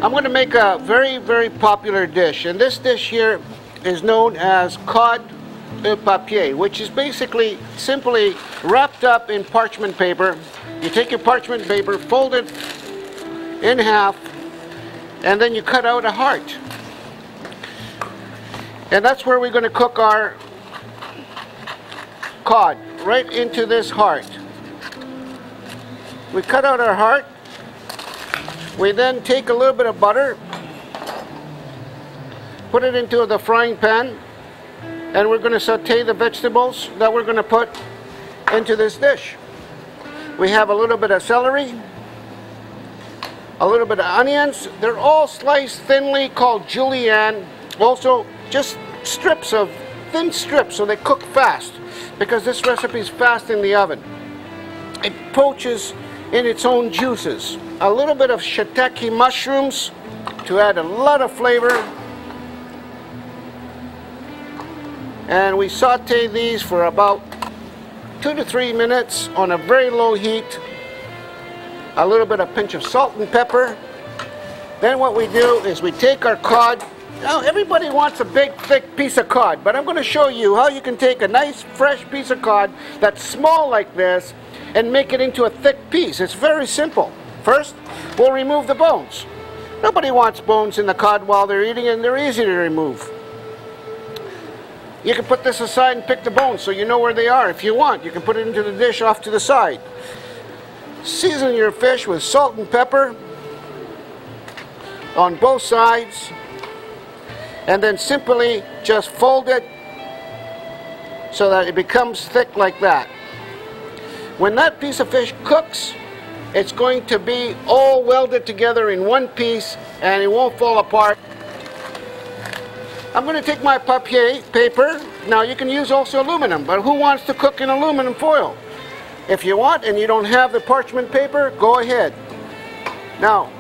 I'm going to make a very, very popular dish, and this dish here is known as cod au papier, which is basically simply wrapped up in parchment paper. You take your parchment paper, fold it in half, and then you cut out a heart. And that's where we're going to cook our cod, right into this heart. We cut out our heart. We then take a little bit of butter, put it into the frying pan, and we're going to saute the vegetables that we're going to put into this dish. We have a little bit of celery, a little bit of onions. They're all sliced thinly, called julienne. Also, just strips of thin strips so they cook fast, because this recipe is fast in the oven. It poaches in its own juices. A little bit of shiitake mushrooms to add a lot of flavor. And we saute these for about 2 to 3 minutes on a very low heat. A little bit of pinch of salt and pepper. Then what we do is we take our cod. Now everybody wants a big thick piece of cod, but I'm going to show you how you can take a nice fresh piece of cod that's small like this and make it into a thick piece. It's very simple. First, we'll remove the bones. Nobody wants bones in the cod while they're eating, and they're easy to remove. You can put this aside and pick the bones so you know where they are. If you want, you can put it into the dish off to the side. Season your fish with salt and pepper on both sides, and then simply just fold it so that it becomes thick like that. When that piece of fish cooks, it's going to be all welded together in one piece, and it won't fall apart. I'm going to take my papier paper. Now you can use also aluminum, but who wants to cook in aluminum foil? If you want and you don't have the parchment paper, go ahead. Now,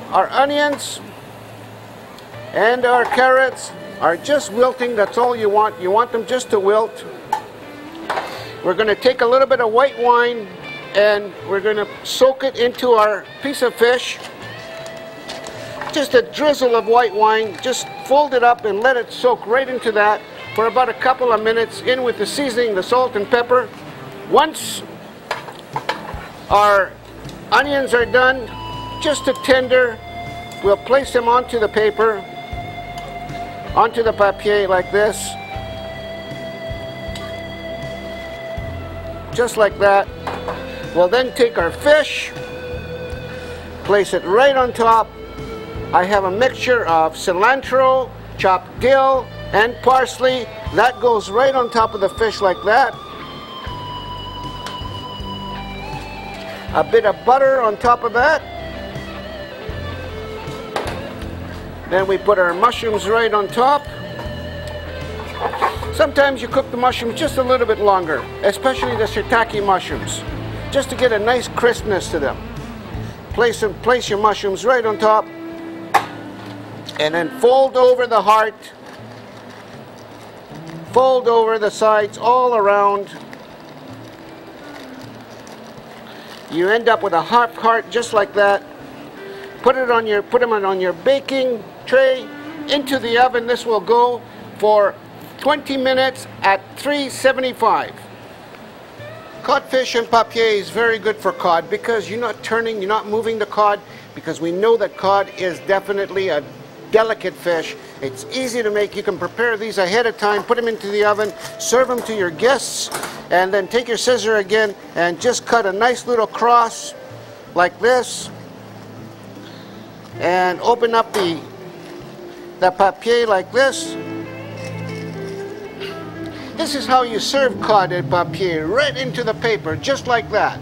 our onions and our carrots are just wilting. That's all you want. You want them just to wilt. We're going to take a little bit of white wine and we're going to soak it into our piece of fish. Just a drizzle of white wine. Just fold it up and let it soak right into that for about a couple of minutes, in with the seasoning, the salt and pepper. Once our onions are done, just a tender, we'll place them onto the paper, onto the papier like this. Just like that. We'll then take our fish, place it right on top. I have a mixture of cilantro, chopped dill, and parsley. That goes right on top of the fish like that. A bit of butter on top of that. Then we put our mushrooms right on top. Sometimes you cook the mushrooms just a little bit longer, especially the shiitake mushrooms, just to get a nice crispness to them. Place your mushrooms right on top, and then fold over the heart, fold over the sides all around. You end up with a half heart just like that. Put them on your baking tray into the oven. This will go for 20 minutes at 375. Codfish and papier is very good for cod because you're not turning, you're not moving the cod, because we know that cod is definitely a delicate fish. It's easy to make. You can prepare these ahead of time, put them into the oven, serve them to your guests, and then take your scissor again and just cut a nice little cross like this, and open up the papier like this. This is how you serve cod et papier, right into the paper, just like that.